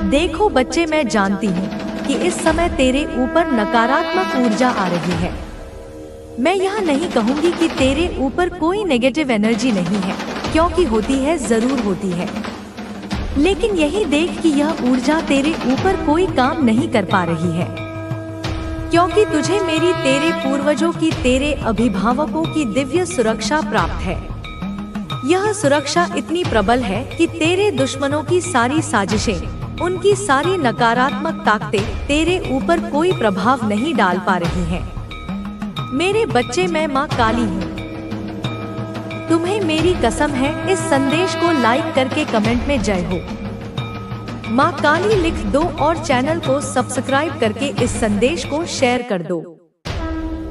देखो बच्चे, मैं जानती हूँ कि इस समय तेरे ऊपर नकारात्मक ऊर्जा आ रही है। मैं यह नहीं कहूँगी कि तेरे ऊपर कोई नेगेटिव एनर्जी नहीं है, क्योंकि होती है, जरूर होती है। लेकिन यही देख कि यह ऊर्जा तेरे ऊपर कोई काम नहीं कर पा रही है, क्योंकि तुझे मेरी, तेरे पूर्वजों की, तेरे अभिभावकों की दिव्य सुरक्षा प्राप्त है। यह सुरक्षा इतनी प्रबल है कि तेरे दुश्मनों की सारी साजिशें, उनकी सारी नकारात्मक ताकतें तेरे ऊपर कोई प्रभाव नहीं डाल पा रही हैं। मेरे बच्चे, मैं माँ काली हूँ। तुम्हें मेरी कसम है, इस संदेश को लाइक करके कमेंट में जय हो माँ काली लिख दो और चैनल को सब्सक्राइब करके इस संदेश को शेयर कर दो।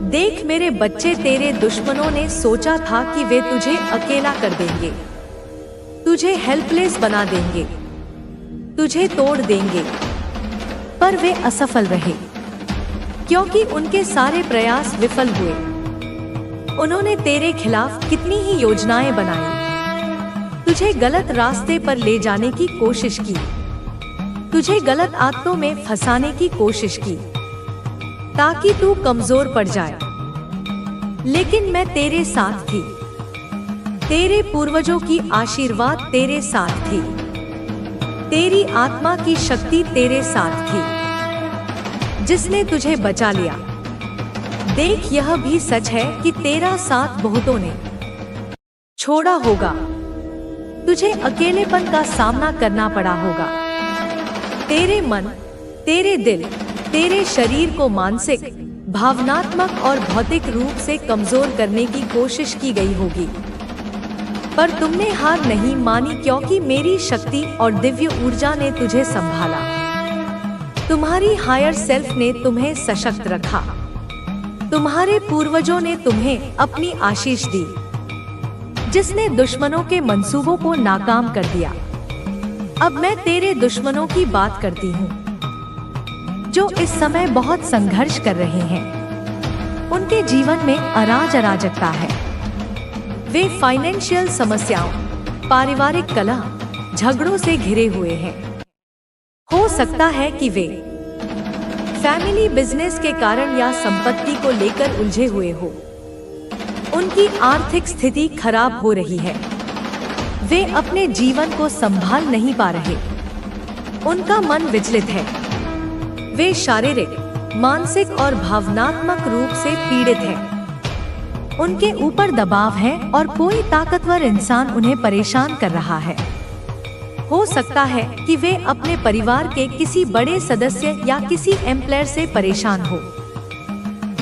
देख मेरे बच्चे, तेरे दुश्मनों ने सोचा था कि वे तुझे अकेला कर देंगे, तुझे हेल्पलेस बना देंगे, तुझे तोड़ देंगे, पर वे असफल रहे, क्योंकि उनके सारे प्रयास विफल हुए। उन्होंने तेरे खिलाफ कितनी ही योजनाएं बनाई, तुझे गलत रास्ते पर ले जाने की कोशिश की, तुझे गलत आदतों में फंसाने की कोशिश की, ताकि तू कमजोर पड़ जाए। लेकिन मैं तेरे साथ थी, तेरे पूर्वजों की आशीर्वाद तेरे साथ थी, तेरी आत्मा की शक्ति तेरे साथ थी, जिसने तुझे बचा लिया। देख, यह भी सच है कि तेरा साथ बहुतों ने छोड़ा होगा, तुझे अकेलेपन का सामना करना पड़ा होगा। तेरे मन, तेरे दिल, तेरे शरीर को मानसिक, भावनात्मक और भौतिक रूप से कमजोर करने की कोशिश की गई होगी, पर तुमने हार नहीं मानी, क्योंकि मेरी शक्ति और दिव्य ऊर्जा ने तुझे संभाला। तुम्हारी हायर सेल्फ ने तुम्हें सशक्त रखा, तुम्हारे पूर्वजों ने तुम्हें अपनी आशीष दी, जिसने दुश्मनों के मंसूबों को नाकाम कर दिया। अब मैं तेरे दुश्मनों की बात करती हूँ, जो इस समय बहुत संघर्ष कर रहे हैं। उनके जीवन में अराजकता है। वे फाइनेंशियल समस्याओं, पारिवारिक कलह, झगड़ों से घिरे हुए हैं। हो सकता है कि वे फैमिली बिजनेस के कारण या संपत्ति को लेकर उलझे हुए हो। उनकी आर्थिक स्थिति खराब हो रही है, वे अपने जीवन को संभाल नहीं पा रहे, उनका मन विचलित है, वे शारीरिक, मानसिक और भावनात्मक रूप से पीड़ित हैं। उनके ऊपर दबाव है और कोई ताकतवर इंसान उन्हें परेशान कर रहा है। हो सकता है कि वे अपने परिवार के किसी बड़े सदस्य या किसी एम्प्लॉयर से परेशान हो।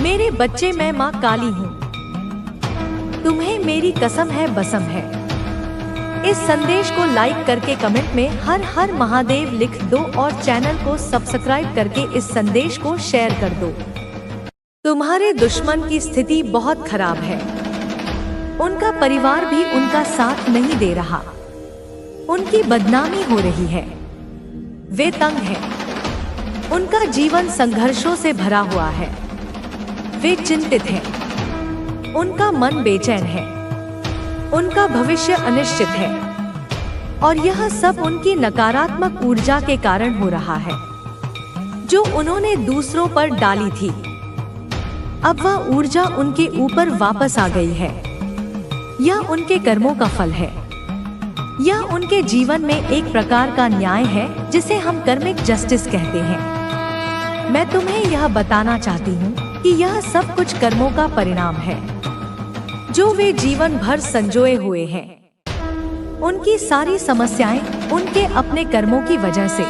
मेरे बच्चे, मैं माँ काली हूँ। तुम्हें मेरी कसम है, बसम है। इस संदेश को लाइक करके कमेंट में हर हर महादेव लिख दो और चैनल को सब्सक्राइब करके इस संदेश को शेयर कर दो। तुम्हारे दुश्मन की स्थिति बहुत खराब है। उनका परिवार भी उनका साथ नहीं दे रहा। उनकी बदनामी हो रही है। वे तंग हैं। उनका जीवन संघर्षों से भरा हुआ है। वे चिंतित हैं। उनका मन बेचैन है। उनका भविष्य अनिश्चित है। और यह सब उनकी नकारात्मक ऊर्जा के कारण हो रहा है, जो उन्होंने दूसरों पर डाली थी। अब वह ऊर्जा उनके ऊपर वापस आ गई है। यह उनके कर्मों का फल है। यह उनके जीवन में एक प्रकार का न्याय है, जिसे हम कर्मिक जस्टिस कहते हैं। मैं तुम्हें यह बताना चाहती हूँ कि यह सब कुछ कर्मों का परिणाम है, जो वे जीवन भर संजोए हुए हैं। उनकी सारी समस्याएं उनके अपने कर्मों की वजह से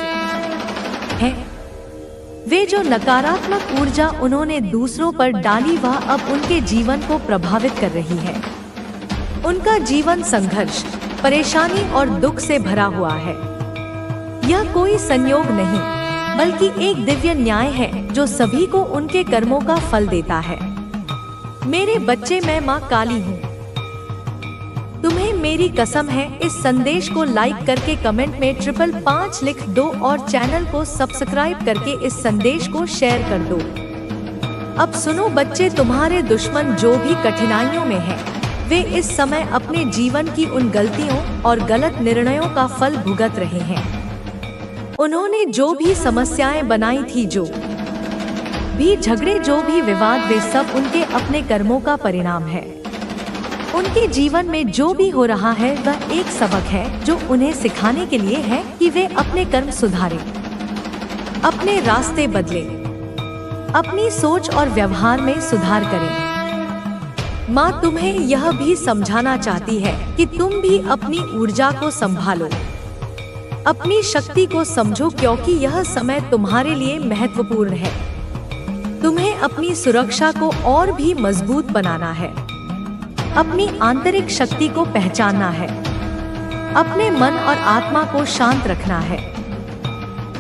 हैं। वे जो नकारात्मक ऊर्जा उन्होंने दूसरों पर डाली, वह अब उनके जीवन को प्रभावित कर रही है। उनका जीवन संघर्ष, परेशानी और दुख से भरा हुआ है। यह कोई संयोग नहीं, बल्कि एक दिव्य न्याय है, जो सभी को उनके कर्मों का फल देता है। मेरे बच्चे, मैं माँ काली हूँ। तुम्हें मेरी कसम है, इस संदेश को लाइक करके कमेंट में 555 लिख दो और चैनल को सब्सक्राइब करके इस संदेश को शेयर कर दो। अब सुनो बच्चे, तुम्हारे दुश्मन जो भी कठिनाइयों में हैं, वे इस समय अपने जीवन की उन गलतियों और गलत निर्णयों का फल भुगत रहे हैं। उन्होंने जो भी समस्याएं बनाई थी, जो भी झगड़े, जो भी विवाद, वे सब उनके अपने कर्मों का परिणाम है। उनके जीवन में जो भी हो रहा है वह एक सबक है जो उन्हें सिखाने के लिए है कि वे अपने कर्म सुधारें, अपने रास्ते बदलें, अपनी सोच और व्यवहार में सुधार करें। माँ तुम्हें यह भी समझाना चाहती है कि तुम भी अपनी ऊर्जा को संभालो, अपनी शक्ति को समझो, क्योंकि यह समय तुम्हारे लिए महत्वपूर्ण है। तुम्हें अपनी सुरक्षा को और भी मजबूत बनाना है, अपनी आंतरिक शक्ति को पहचानना है, अपने मन और आत्मा को शांत रखना है,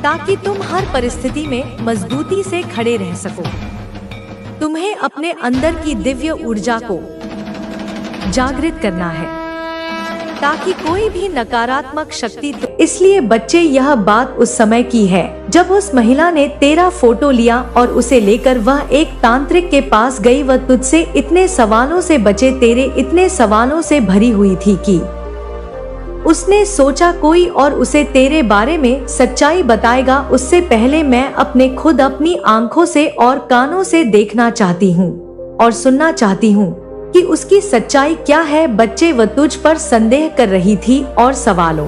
ताकि तुम हर परिस्थिति में मजबूती से खड़े रह सको। तुम्हें अपने अंदर की दिव्य ऊर्जा को जागृत करना है, ताकि कोई भी नकारात्मक शक्ति इसलिए बच्चे, यह बात उस समय की है जब उस महिला ने तेरा फोटो लिया और उसे लेकर वह एक तांत्रिक के पास गई। वह तुझसे इतने सवालों से बचे, तेरे इतने सवालों से भरी हुई थी कि उसने सोचा कोई और उसे तेरे बारे में सच्चाई बताएगा। उससे पहले मैं अपने खुद अपनी आंखों से और कानों से देखना चाहती हूँ और सुनना चाहती हूँ कि उसकी सच्चाई क्या है। बच्चे, वह तुझ पर संदेह कर रही थी और सवालों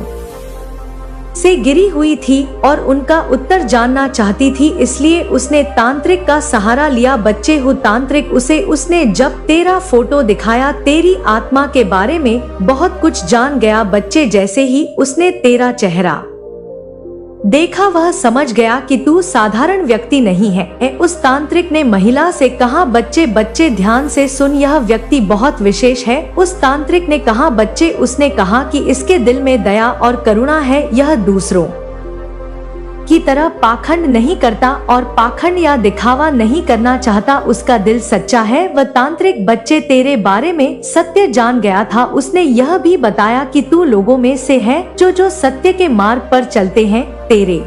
से घिरी हुई थी और उनका उत्तर जानना चाहती थी, इसलिए उसने तांत्रिक का सहारा लिया। बच्चे हो तांत्रिक, उसने जब तेरा फोटो दिखाया, तेरी आत्मा के बारे में बहुत कुछ जान गया। बच्चे, जैसे ही उसने तेरा चेहरा देखा वह समझ गया कि तू साधारण व्यक्ति नहीं है। उस तांत्रिक ने महिला से कहा, बच्चे ध्यान से सुन, यह व्यक्ति बहुत विशेष है। उस तांत्रिक ने कहा, बच्चे, उसने कहा कि इसके दिल में दया और करुणा है, यह दूसरों की तरह पाखंड नहीं करता और पाखंड या दिखावा नहीं करना चाहता, उसका दिल सच्चा है। वह तांत्रिक, बच्चे, तेरे बारे में सत्य जान गया था। उसने यह भी बताया कि तू लोगों में से है जो सत्य के मार्ग पर चलते हैं। तेरे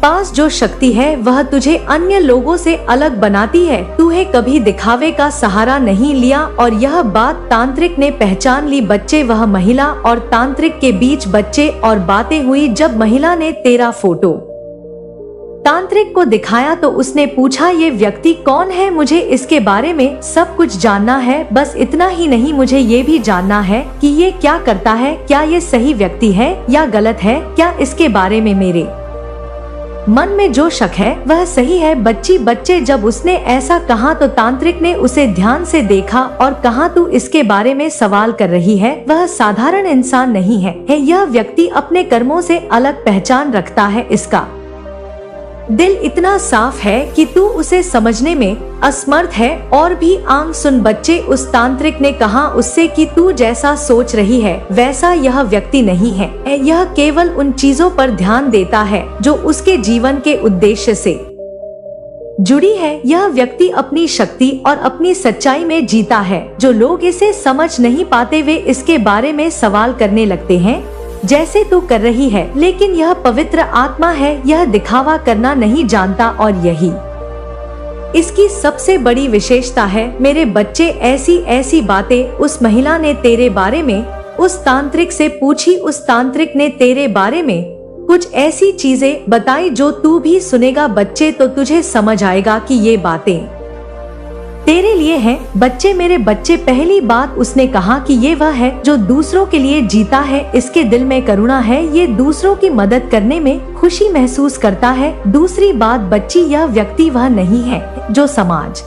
पास जो शक्ति है वह तुझे अन्य लोगों से अलग बनाती है। तूने कभी दिखावे का सहारा नहीं लिया और यह बात तांत्रिक ने पहचान ली। बच्चे, वह महिला और तांत्रिक के बीच बच्चे और बातें हुई। जब महिला ने तेरा फोटो तांत्रिक को दिखाया तो उसने पूछा, ये व्यक्ति कौन है? मुझे इसके बारे में सब कुछ जानना है। बस इतना ही नहीं, मुझे ये भी जानना है कि ये क्या करता है, क्या ये सही व्यक्ति है या गलत है, क्या इसके बारे में मेरे मन में जो शक है वह सही है। बच्चे, जब उसने ऐसा कहा तो तांत्रिक ने उसे ध्यान से देखा और कहा, तू इसके बारे में सवाल कर रही है, वह साधारण इंसान नहीं है। यह व्यक्ति अपने कर्मों से अलग पहचान रखता है। इसका दिल इतना साफ है कि तू उसे समझने में असमर्थ है। और भी आंग सुन बच्चे, उस तांत्रिक ने कहा उससे कि तू जैसा सोच रही है वैसा यह व्यक्ति नहीं है। यह केवल उन चीजों पर ध्यान देता है जो उसके जीवन के उद्देश्य से जुड़ी है। यह व्यक्ति अपनी शक्ति और अपनी सच्चाई में जीता है। जो लोग इसे समझ नहीं पाते वे इसके बारे में सवाल करने लगते हैं, जैसे तू कर रही है, लेकिन यह पवित्र आत्मा है, यह दिखावा करना नहीं जानता और यही इसकी सबसे बड़ी विशेषता है। मेरे बच्चे, ऐसी बातें उस महिला ने तेरे बारे में उस तांत्रिक से पूछी। उस तांत्रिक ने तेरे बारे में कुछ ऐसी चीजें बताई जो तू भी सुनेगा बच्चे, तो तुझे समझ आएगा कि ये बातें तेरे लिए हैं। बच्चे, मेरे बच्चे, पहली बात उसने कहा कि ये वह है जो दूसरों के लिए जीता है, इसके दिल में करुणा है, ये दूसरों की मदद करने में खुशी महसूस करता है। दूसरी बात बच्ची, यह व्यक्ति वह नहीं है जो समाज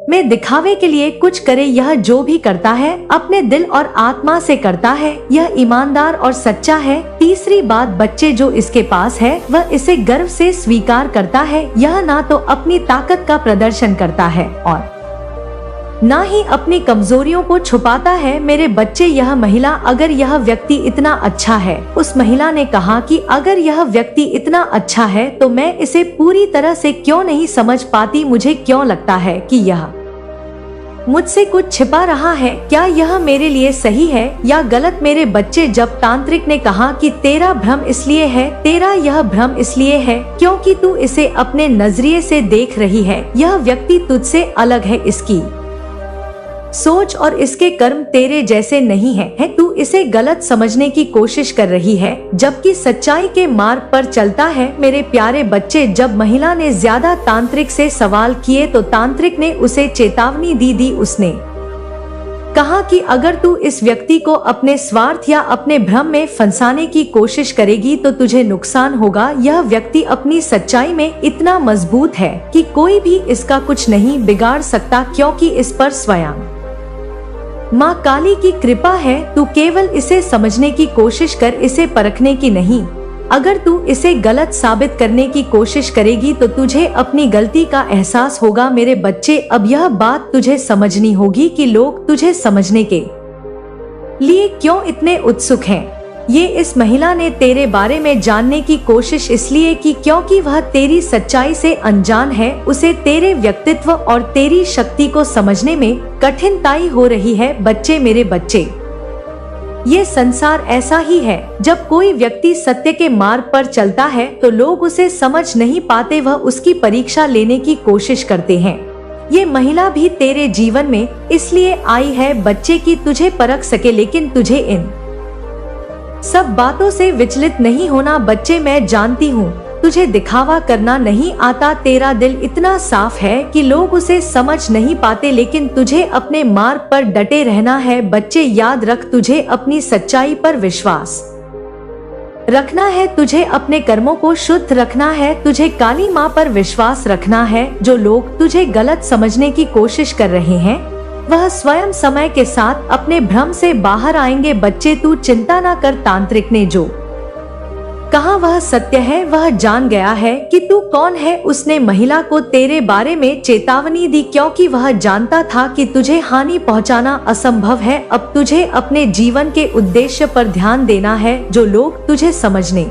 में दिखावे के लिए कुछ करे। यह जो भी करता है अपने दिल और आत्मा से करता है, यह ईमानदार और सच्चा है। तीसरी बात बच्चे, जो इसके पास है वह इसे गर्व से स्वीकार करता है। यह ना तो अपनी ताकत का प्रदर्शन करता है और ना ही अपनी कमजोरियों को छुपाता है। मेरे बच्चे, यह महिला, अगर यह व्यक्ति इतना अच्छा है, उस महिला ने कहा कि अगर यह व्यक्ति इतना अच्छा है तो मैं इसे पूरी तरह से क्यों नहीं समझ पाती। मुझे क्यों लगता है कि यह मुझसे कुछ छिपा रहा है। क्या यह मेरे लिए सही है या गलत? मेरे बच्चे, जब तांत्रिक ने कहा कि तेरा भ्रम इसलिए है, तेरा यह भ्रम इसलिए है क्योंकि तू इसे अपने नजरिए से देख रही है, यह व्यक्ति तुझसे अलग है, इसकी सोच और इसके कर्म तेरे जैसे नहीं है तू इसे गलत समझने की कोशिश कर रही है, जबकि सच्चाई के मार्ग पर चलता है। मेरे प्यारे बच्चे, जब महिला ने ज्यादा तांत्रिक से सवाल किए तो तांत्रिक ने उसे चेतावनी दी। उसने कहा कि अगर तू इस व्यक्ति को अपने स्वार्थ या अपने भ्रम में फंसाने की कोशिश करेगी तो तुझे नुकसान होगा। यह व्यक्ति अपनी सच्चाई में इतना मजबूत है कि कोई भी इसका कुछ नहीं बिगाड़ सकता, क्योंकि इस पर स्वयं माँ काली की कृपा है। तू केवल इसे समझने की कोशिश कर, इसे परखने की नहीं। अगर तू इसे गलत साबित करने की कोशिश करेगी तो तुझे अपनी गलती का एहसास होगा। मेरे बच्चे, अब यह बात तुझे समझनी होगी कि लोग तुझे समझने के लिए क्यों इतने उत्सुक हैं। ये इस महिला ने तेरे बारे में जानने की कोशिश इसलिए की क्योंकि वह तेरी सच्चाई से अनजान है। उसे तेरे व्यक्तित्व और तेरी शक्ति को समझने में कठिनाई हो रही है। बच्चे, मेरे बच्चे, ये संसार ऐसा ही है। जब कोई व्यक्ति सत्य के मार्ग पर चलता है तो लोग उसे समझ नहीं पाते, वह उसकी परीक्षा लेने की कोशिश करते हैं। ये महिला भी तेरे जीवन में इसलिए आई है बच्चे कि तुझे परख सके, लेकिन तुझे इन सब बातों से विचलित नहीं होना। बच्चे, मैं जानती हूँ तुझे दिखावा करना नहीं आता। तेरा दिल इतना साफ है कि लोग उसे समझ नहीं पाते, लेकिन तुझे अपने मार्ग पर डटे रहना है। बच्चे, याद रख, तुझे अपनी सच्चाई पर विश्वास रखना है, तुझे अपने कर्मों को शुद्ध रखना है, तुझे काली माँ पर विश्वास रखना है। जो लोग तुझे गलत समझने की कोशिश कर रहे हैं वह स्वयं समय के साथ अपने भ्रम से बाहर आएंगे। बच्चे, तू चिंता न कर, तांत्रिक ने जो कहा वह सत्य है। वह जान गया है कि तू कौन है। उसने महिला को तेरे बारे में चेतावनी दी क्योंकि वह जानता था कि तुझे हानि पहुंचाना असंभव है। अब तुझे अपने जीवन के उद्देश्य पर ध्यान देना है। जो लोग तुझे समझने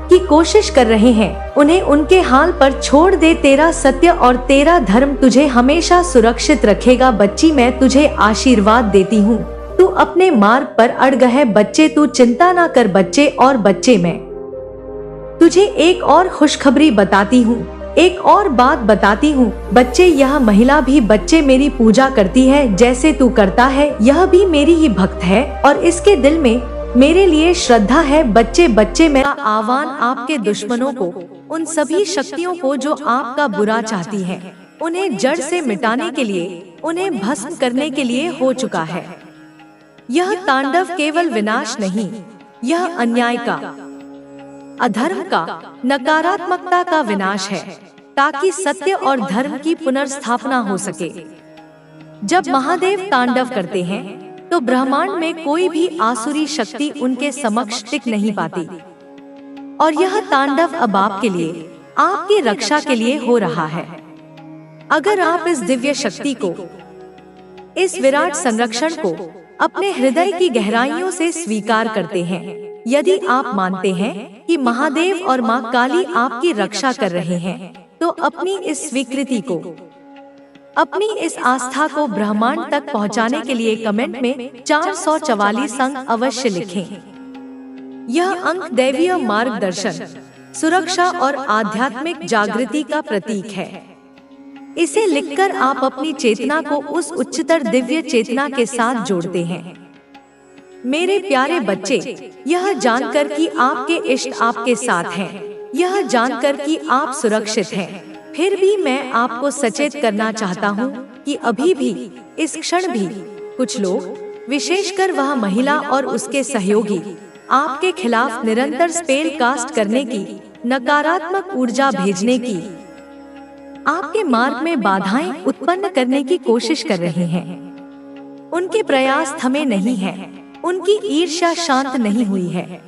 की कोशिश कर रहे हैं उन्हें उनके हाल पर छोड़ दे। तेरा सत्य और तेरा धर्म तुझे हमेशा सुरक्षित रखेगा। बच्ची, मैं तुझे आशीर्वाद देती हूँ, तू अपने मार्ग पर अड़ग है। बच्चे, तू चिंता ना कर। बच्चे और बच्चे, मैं तुझे एक और खुशखबरी बताती हूँ, एक और बात बताती हूँ। बच्चे, यह महिला भी बच्चे मेरी पूजा करती है जैसे तू करता है। यह भी मेरी ही भक्त है और इसके दिल में मेरे लिए श्रद्धा है। बच्चे, मेरा आह्वान आपके दुश्मनों को, उन सभी शक्तियों को जो आपका बुरा चाहती है, उन्हें जड़ से मिटाने के लिए, उन्हें भस्म करने के लिए हो चुका है। यह तांडव केवल विनाश नहीं, यह अन्याय का, अधर्म का, नकारात्मकता का विनाश है, ताकि सत्य और धर्म की पुनर्स्थापना हो सके। जब महादेव तांडव करते हैं तो ब्रह्मांड में कोई भी आसुरी शक्ति उनके समक्ष टिक नहीं पाती। और यह तांडव अब आपके लिए, आपकी रक्षा के लिए हो रहा है। अगर आप इस दिव्य शक्ति को, इस विराट संरक्षण को अपने हृदय की गहराइयों से स्वीकार करते हैं, यदि आप मानते हैं कि महादेव और माँ काली आपकी रक्षा कर रहे हैं, तो अपनी इस स्वीकृति को, अपनी इस आस्था को ब्रह्मांड तक पहुंचाने के लिए कमेंट में 444 अंक अवश्य लिखें। यह अंक दैवीय मार्गदर्शन, सुरक्षा और आध्यात्मिक जागृति का प्रतीक है। इसे लिखकर आप अपनी चेतना को उस उच्चतर दिव्य चेतना के साथ जोड़ते हैं। मेरे प्यारे बच्चे, यह जानकर कि आपके इष्ट आपके साथ हैं, यह जानकर कि आप सुरक्षित हैं, फिर भी मैं आपको सचेत करना चाहता हूँ कि अभी भी, इस क्षण भी, कुछ लोग, विशेषकर वह महिला और उसके सहयोगी, आपके खिलाफ निरंतर स्पेल कास्ट करने की, नकारात्मक ऊर्जा भेजने की, आपके मार्ग में बाधाएं उत्पन्न करने की कोशिश कर रहे हैं। उनके प्रयास थमे नहीं हैं, उनकी ईर्ष्या शांत नहीं हुई है।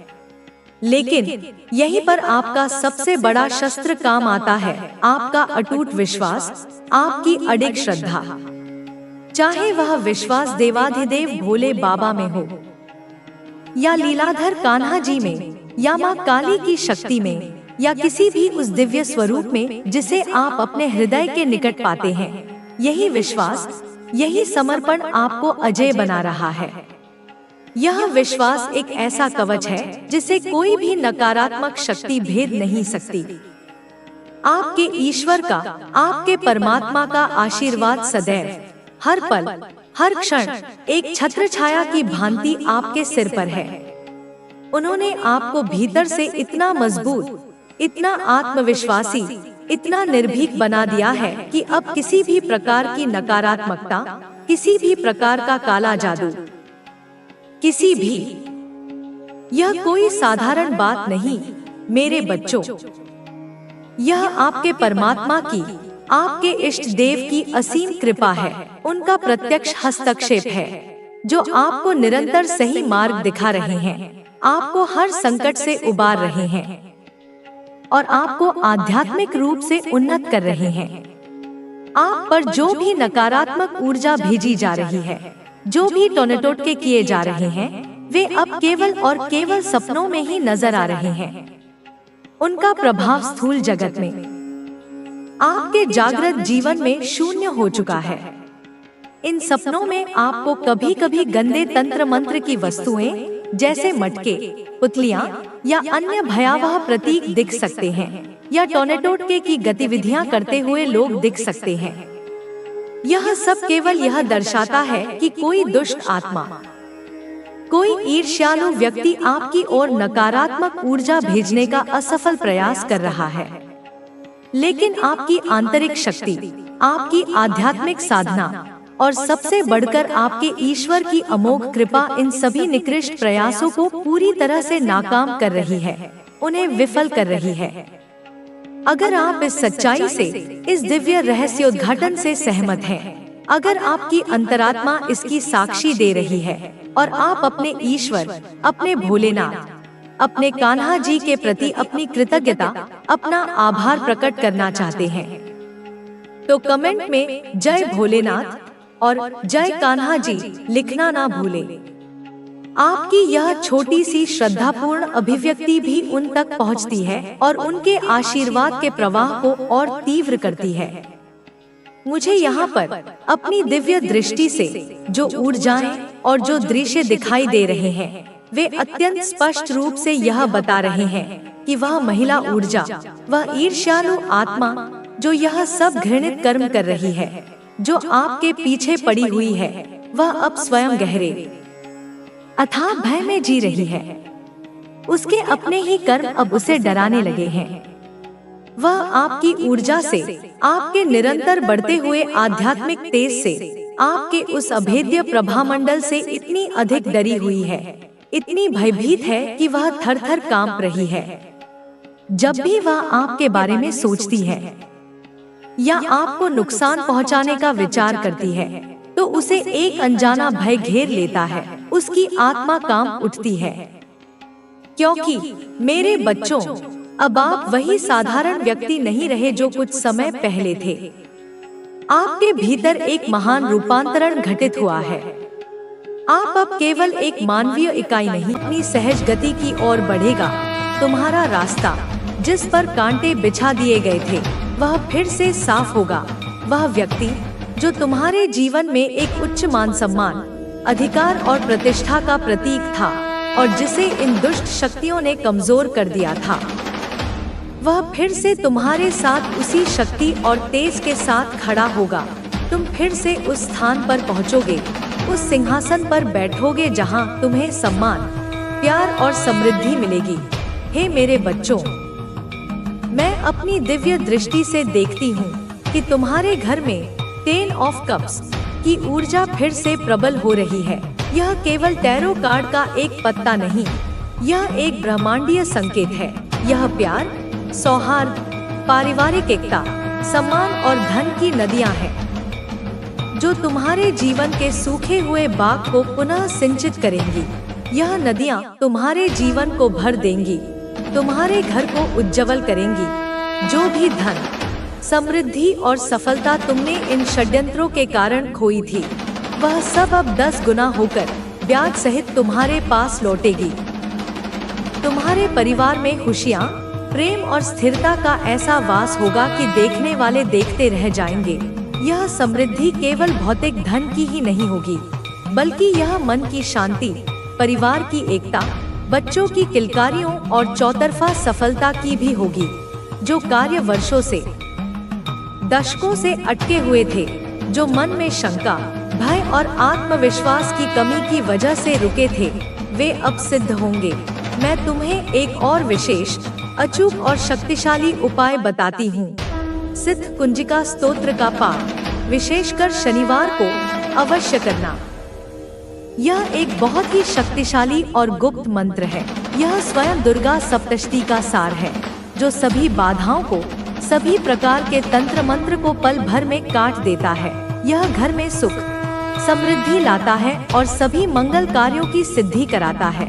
लेकिन यहीं पर आपका सबसे बड़ा शस्त्र काम आता है, आपका अटूट विश्वास, आपकी अडिग श्रद्धा। चाहे वह विश्वास देवाधिदेव भोले बाबा में हो, या लीलाधर कान्हा जी में, या माँ काली की शक्ति में, या किसी भी उस दिव्य स्वरूप में जिसे आप अपने हृदय के निकट पाते हैं, यही विश्वास, यही समर्पण आपको अजय बना रहा है। यह विश्वास एक ऐसा कवच है जिसे कोई भी नकारात्मक शक्ति भेद नहीं सकती। आपके ईश्वर का, आपके परमात्मा का आशीर्वाद सदैव हर पल, हर क्षण एक छत्र छाया की भांति आपके सिर पर है। उन्होंने आपको भीतर से इतना मजबूत, इतना आत्मविश्वासी, इतना निर्भीक बना दिया है कि अब किसी भी प्रकार की नकारात्मकता, किसी भी प्रकार का काला जादू, किसी भी, यह कोई साधारण बात नहीं मेरे बच्चों। यह आपके परमात्मा की, आपके इष्ट देव की असीम कृपा है, उनका प्रत्यक्ष हस्तक्षेप है, जो आपको निरंतर सही मार्ग दिखा रहे हैं, आपको हर संकट से उबार रहे हैं और आपको आध्यात्मिक रूप से उन्नत कर रहे हैं। आप पर जो भी नकारात्मक ऊर्जा भेजी जा रही है, जो भी टोने-टोटके किए जा रहे हैं, वे अब केवल और केवल सपनों में ही नजर आ रहे हैं। उनका प्रभाव स्थूल जगत में, आपके जागृत जीवन में शून्य हो चुका है। इन सपनों में आपको कभी कभी गंदे तंत्र मंत्र की वस्तुएं जैसे मटके, पुतलियां या अन्य भयावह प्रतीक दिख सकते हैं, या टोने-टोटके की गतिविधियां करते हुए लोग दिख सकते हैं। यह सब केवल यह दर्शाता है कि कोई दुष्ट आत्मा, कोई ईर्ष्यालु व्यक्ति आपकी ओर नकारात्मक ऊर्जा भेजने का असफल प्रयास कर रहा है। लेकिन आपकी आंतरिक शक्ति, आपकी आध्यात्मिक साधना और सबसे बढ़कर आपके ईश्वर की अमोघ कृपा इन सभी निकृष्ट प्रयासों को पूरी तरह से नाकाम कर रही है, उन्हें विफल कर रही है। अगर आप इस सच्चाई से, इस दिव्य रहस्योद्घाटन से सहमत हैं, अगर आपकी अंतरात्मा इसकी साक्षी दे रही है और आप अपने ईश्वर, अपने भोलेनाथ, अपने कान्हा जी के प्रति अपनी कृतज्ञता, अपना आभार प्रकट करना चाहते हैं, तो कमेंट में जय भोलेनाथ और जय कान्हा जी लिखना ना भूलें। आपकी यह छोटी सी श्रद्धापूर्ण अभिव्यक्ति भी उन तक पहुंचती है और उनके आशीर्वाद के प्रवाह को और तीव्र करती है। मुझे यहाँ पर अपनी दिव्य दृष्टि से जो ऊर्जाएं और जो दृश्य दिखाई दे रहे हैं, वे अत्यंत स्पष्ट रूप से यह बता रहे हैं कि वह महिला ऊर्जा, वह ईर्ष्यालु आत्मा जो यह सब घृणित कर्म कर रही है, जो आपके पीछे पड़ी हुई है, वह अब स्वयं गहरे अथाह भय में जी रही है। उसके अपने ही कर्म अब उसे डराने लगे हैं। वह आपकी ऊर्जा से, आपके निरंतर बढ़ते हुए आध्यात्मिक तेज से, आपके उस अभेद्य प्रभामंडल से इतनी अधिक डरी हुई है, इतनी भयभीत है कि वह थर-थर कांप रही है। जब भी वह आपके बारे में सोचती है या आपको नुकसान पहुंचाने का विचार करती है, तो उसे एक अनजाना भय घेर लेता है, उसकी आत्मा कांप उठती है। क्योंकि मेरे बच्चों, अब आप वही साधारण व्यक्ति नहीं रहे जो कुछ समय पहले थे। आपके भीतर एक महान रूपांतरण घटित हुआ है। आप अब केवल एक मानवीय इकाई नहीं, अपनी सहज गति की ओर बढ़ेगा। तुम्हारा रास्ता, जिस पर कांटे बिछा दिए गए थे, वह फिर से साफ होगा। वह व्यक्ति जो तुम्हारे जीवन में एक उच्च मान सम्मान, अधिकार और प्रतिष्ठा का प्रतीक था और जिसे इन दुष्ट शक्तियों ने कमजोर कर दिया था, वह फिर से तुम्हारे साथ उसी शक्ति और तेज के साथ खड़ा होगा। तुम फिर से उस स्थान पर पहुंचोगे, उस सिंहासन पर बैठोगे जहां तुम्हें सम्मान, प्यार और समृद्धि मिलेगी। हे मेरे बच्चों, मैं अपनी दिव्य दृष्टि से देखती हूँ कि तुम्हारे घर में 10 ऑफ कप्स की ऊर्जा फिर से प्रबल हो रही है। यह केवल टैरो कार्ड का एक पत्ता नहीं, यह एक ब्रह्मांडीय संकेत है। यह प्यार, सौहार्द, पारिवारिक एकता, सम्मान और धन की नदियां हैं जो तुम्हारे जीवन के सूखे हुए बाग को पुनः सिंचित करेंगी। यह नदियां तुम्हारे जीवन को भर देंगी, तुम्हारे घर को उज्जवल करेंगी। जो भी धन, समृद्धि और सफलता तुमने इन षड्यंत्रों के कारण खोई थी, वह सब अब 10 गुना होकर ब्याज सहित तुम्हारे पास लौटेगी। तुम्हारे परिवार में खुशियाँ, प्रेम और स्थिरता का ऐसा वास होगा कि देखने वाले देखते रह जाएंगे। यह समृद्धि केवल भौतिक धन की ही नहीं होगी, बल्कि यह मन की शांति, परिवार की एकता, बच्चों की किलकारियों और चौतरफा सफलता की भी होगी। जो कार्य वर्षों से, दशकों से अटके हुए थे, जो मन में शंका, भय और आत्मविश्वास की कमी की वजह से रुके थे, वे अब सिद्ध होंगे। मैं तुम्हें एक और विशेष, अचूक और शक्तिशाली उपाय बताती हूँ। सिद्ध कुंजिका स्तोत्र का पाठ विशेषकर शनिवार को अवश्य करना। यह एक बहुत ही शक्तिशाली और गुप्त मंत्र है। यह स्वयं दुर्गा सप्तशती का सार है, जो सभी बाधाओं को, सभी प्रकार के तंत्र मंत्र को पल भर में काट देता है। यह घर में सुख, समृद्धि लाता है और सभी मंगल कार्यों की सिद्धि कराता है।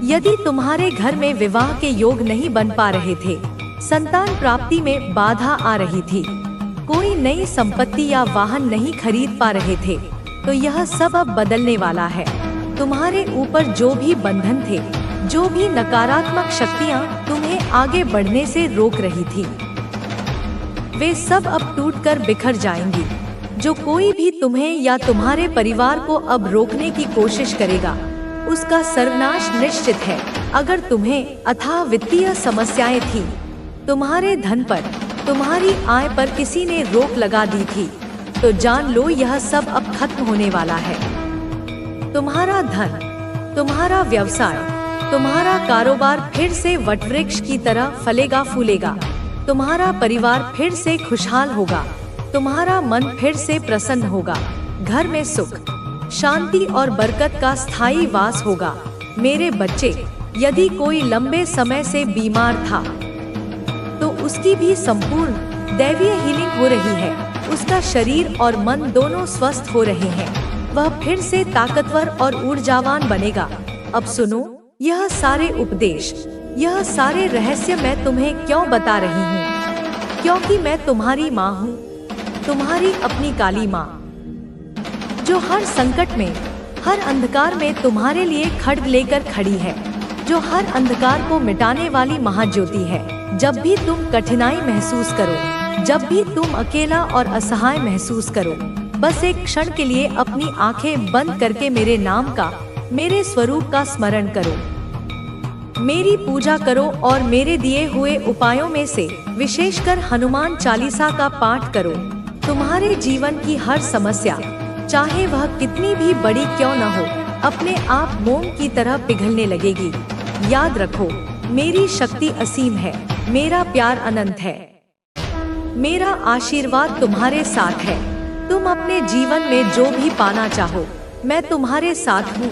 यदि तुम्हारे घर में विवाह के योग नहीं बन पा रहे थे, संतान प्राप्ति में बाधा आ रही थी, कोई नई संपत्ति या वाहन नहीं खरीद पा रहे थे, तो यह सब अब बदलने वाला है। तुम्हारे ऊपर जो भी बंधन थे, जो भी नकारात्मक शक्तियां तुम्हें आगे बढ़ने से रोक रही थी, वे सब अब टूटकर बिखर जाएंगी। जो कोई भी तुम्हें या तुम्हारे परिवार को अब रोकने की कोशिश करेगा, उसका सर्वनाश निश्चित है। अगर तुम्हें अथाह वित्तीय समस्याएं थी, तुम्हारे धन पर, तुम्हारी आय पर किसी ने रोक लगा दी थी, तो जान लो यह सब अब खत्म होने वाला है। तुम्हारा धन, तुम्हारा व्यवसाय, तुम्हारा कारोबार फिर से वटवृक्ष की तरह फलेगा फूलेगा। तुम्हारा परिवार फिर से खुशहाल होगा। तुम्हारा मन फिर से प्रसन्न होगा। घर में सुख, शांति और बरकत का स्थायी वास होगा। मेरे बच्चे, यदि कोई लंबे समय से बीमार था, तो उसकी भी संपूर्ण दैवीय हीलिंग हो रही है। उसका शरीर और मन दोनों स्वस्थ हो रहे हैं। वह फिर से ताकतवर और ऊर्जावान बनेगा। अब सुनो, यह सारे उपदेश, यह सारे रहस्य मैं तुम्हें क्यों बता रही हूँ? क्योंकि मैं तुम्हारी माँ हूँ, तुम्हारी अपनी काली माँ, जो हर संकट में, हर अंधकार में तुम्हारे लिए खड्ग लेकर खड़ी है, जो हर अंधकार को मिटाने वाली महाज्योति है। जब भी तुम कठिनाई महसूस करो, जब भी तुम अकेला और असहाय महसूस करो, बस एक क्षण के लिए अपनी आंखें बंद करके मेरे नाम का, मेरे स्वरूप का स्मरण करो, मेरी पूजा करो और मेरे दिए हुए उपायों में से विशेषकर हनुमान चालीसा का पाठ करो। तुम्हारे जीवन की हर समस्या, चाहे वह कितनी भी बड़ी क्यों न हो, अपने आप मोम की तरह पिघलने लगेगी। याद रखो, मेरी शक्ति असीम है, मेरा प्यार अनंत है, मेरा आशीर्वाद तुम्हारे साथ है। तुम अपने जीवन में जो भी पाना चाहो, मैं तुम्हारे साथ हूँ।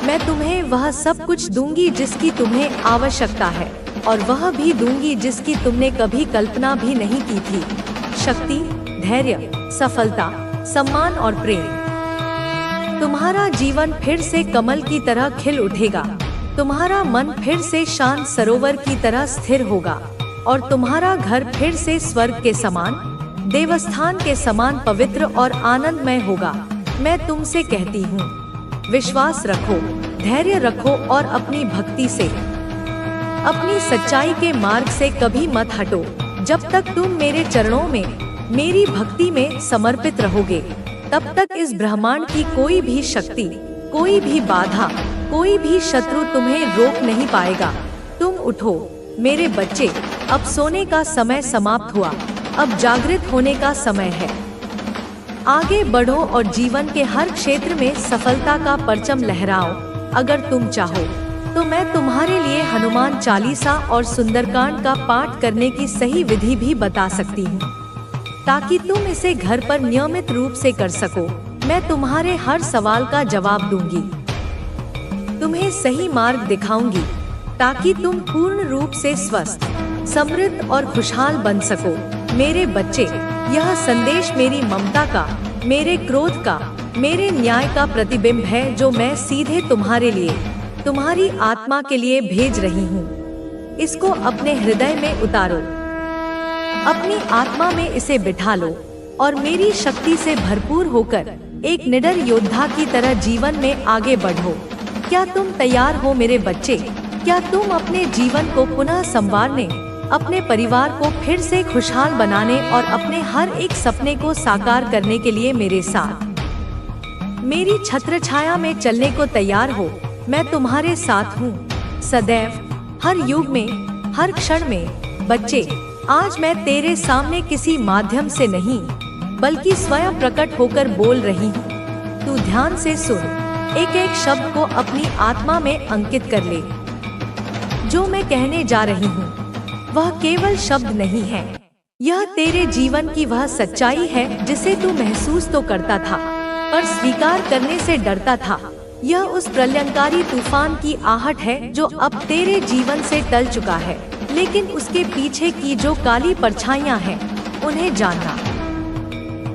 मैं तुम्हें वह सब कुछ दूंगी जिसकी तुम्हें आवश्यकता है, और वह भी दूंगी जिसकी तुमने कभी कल्पना भी नहीं की थी। शक्ति, धैर्य, सफलता, सम्मान और प्रेम। तुम्हारा जीवन फिर से कमल की तरह खिल उठेगा। तुम्हारा मन फिर से शांत सरोवर की तरह स्थिर होगा, और तुम्हारा घर फिर से स्वर्ग के समान, देवस्थान के समान पवित्र और आनंदमय होगा। मैं तुमसे कहती हूँ, विश्वास रखो, धैर्य रखो और अपनी भक्ति से, अपनी सच्चाई के मार्ग से कभी मत हटो। जब तक तुम मेरे चरणों में, मेरी भक्ति में समर्पित रहोगे, तब तक इस ब्रह्मांड की कोई भी शक्ति, कोई भी बाधा, कोई भी शत्रु तुम्हें रोक नहीं पाएगा। तुम उठो मेरे बच्चे, अब सोने का समय समाप्त हुआ, अब जागृत होने का समय है। आगे बढ़ो और जीवन के हर क्षेत्र में सफलता का परचम लहराओ। अगर तुम चाहो तो मैं तुम्हारे लिए हनुमान चालीसा और सुंदरकांड का पाठ करने की सही विधि भी बता सकती हूँ, ताकि तुम इसे घर पर नियमित रूप से कर सको। मैं तुम्हारे हर सवाल का जवाब दूंगी, तुम्हें सही मार्ग दिखाऊंगी, ताकि तुम पूर्ण रूप से स्वस्थ, समृद्ध और खुशहाल बन सको। मेरे बच्चे, यह संदेश मेरी ममता का, मेरे क्रोध का, मेरे न्याय का प्रतिबिंब है, जो मैं सीधे तुम्हारे लिए, तुम्हारी आत्मा के लिए भेज रही हूँ। इसको अपने हृदय में उतारो, अपनी आत्मा में इसे बिठा लो और मेरी शक्ति से भरपूर होकर एक निडर योद्धा की तरह जीवन में आगे बढ़ो। क्या तुम तैयार हो मेरे बच्चे? क्या तुम अपने जीवन को पुनः संवारने, अपने परिवार को फिर से खुशहाल बनाने और अपने हर एक सपने को साकार करने के लिए मेरे साथ, मेरी छत्र छाया में चलने को तैयार हो? मैं तुम्हारे साथ हूँ सदैव, हर युग में, हर क्षण में। बच्चे, आज मैं तेरे सामने किसी माध्यम से नहीं, बल्कि स्वयं प्रकट होकर बोल रही हूँ। तू ध्यान से सुन, एक एक शब्द को अपनी आत्मा में अंकित कर ले। जो मैं कहने जा रही हूँ वह केवल शब्द नहीं है, यह तेरे जीवन की वह सच्चाई है जिसे तू महसूस तो करता था पर स्वीकार करने से डरता था। यह उस प्रलयंकारी तूफान की आहट है जो अब तेरे जीवन से टल चुका है, लेकिन उसके पीछे की जो काली परछाइयां हैं उन्हें जानना,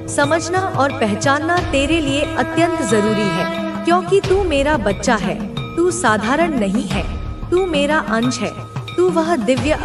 समझना और पहचानना तेरे लिए अत्यंत जरूरी है। क्योंकि तू मेरा बच्चा है, तू साधारण नहीं है, तू मेरा अंश है, तू वह दिव्य